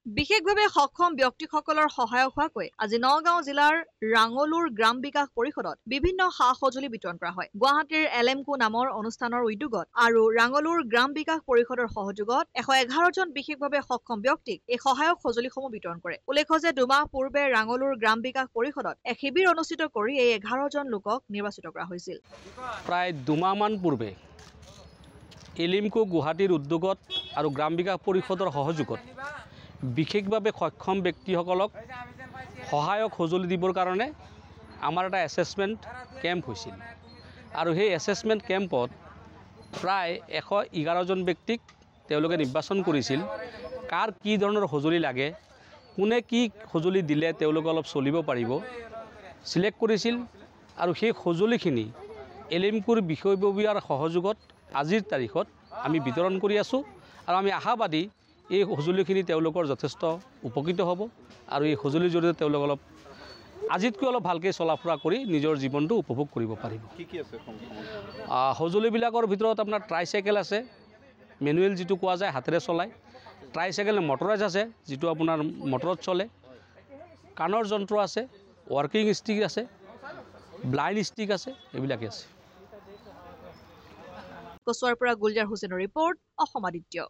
বিশেষভাৱে সক্ষম ব্যক্তিসকলৰ সহায়ক হোৱাকৈ আজি নগাঁও জিলাৰ ৰাঙলুৰ গ্ৰাম বিকাশ পৰিষদত বিভিন্ন সা-সঁজুলি বিতৰণ কৰা হয়। গুৱাহাটীৰ এলেমকো নামৰ অনুষ্ঠানৰ উদ্যোগত আৰু ৰাঙলুৰ গ্ৰাম বিকাশ পৰিষদৰ সহযোগত 111 জন বিশেষভাৱে সক্ষম ব্যক্তিক এই সহায়ক সঁজুলিসমূহ বিতৰণ কৰে। উল্লেখ্য যে 2 মাহ পূৰ্বে ৰাঙলুৰ গ্ৰাম বিকাশ পৰিষদত এক শিবিৰ অনুষ্ঠিত কৰি এই 11 জন লোকক নিৰ্বাচিত কৰা হৈছিল। প্ৰায় 2 মাহমান পূৰ্বে এলিমকো গুৱাহাটীৰ উদ্যোগত আৰু গ্ৰাম বিকাশ পৰিষদৰ সহযোগত বিশেষভাৱে সক্ষম ব্যক্তিসকলক সহায়ক সঁজুলি দিবৰ কাৰণে আমাৰ এটা এছেছমেণ্ট কেম্প হৈছিল আৰু সেই এছেছমেণ্ট কেম্পত প্ৰায় 111 জন ব্যক্তিক তেওঁলোকে নিৰ্বাচন কৰিছিল। কাৰ কি ধৰণৰ সঁজুলি লাগে, কোনে কি সঁজুলি দিলে তেওঁলোকে অলপ চলিব পাৰিব সিলেক্ট কৰিছিল আৰু সেই সঁজুলিখিনি এলিমকোৰ বিষয়ববীয়াৰ সহযোগত আজিৰ তাৰিখত আমি বিতৰণ কৰি আছোঁ আৰু আমি আশাবাদী এই সঁজুলিখিনি তেওঁলোকৰ যথেষ্ট উপকৃত হ'ব আৰু এই সঁজুলিৰ জৰিয়তে তেওঁলোক অলপ আজিতকৈ অলপ ভালকৈ চলা ফুৰা কৰি নিজৰ জীৱনটো উপভোগ কৰিব পাৰিব। কি আছে সঁজুলিবিলাকৰ ভিতৰত আপোনাৰ ট্ৰাইচাইকেল আছে, মেনুৱেল যিটো কোৱা যায় হাতেৰে চলায়, ট্ৰাইচাইকেল মটৰাইজ আছে যিটো আপোনাৰ মটৰত চলে, কাণৰ যন্ত্ৰ আছে, ৱাৰ্কিং ষ্টিক আছে, ব্লাইণ্ড ষ্টিক আছে, এইবিলাকেই আছে। কচুৱাৰ পৰা গুলজাৰ হুছেইনৰ ৰিপৰ্ট, অসম আদিত্য।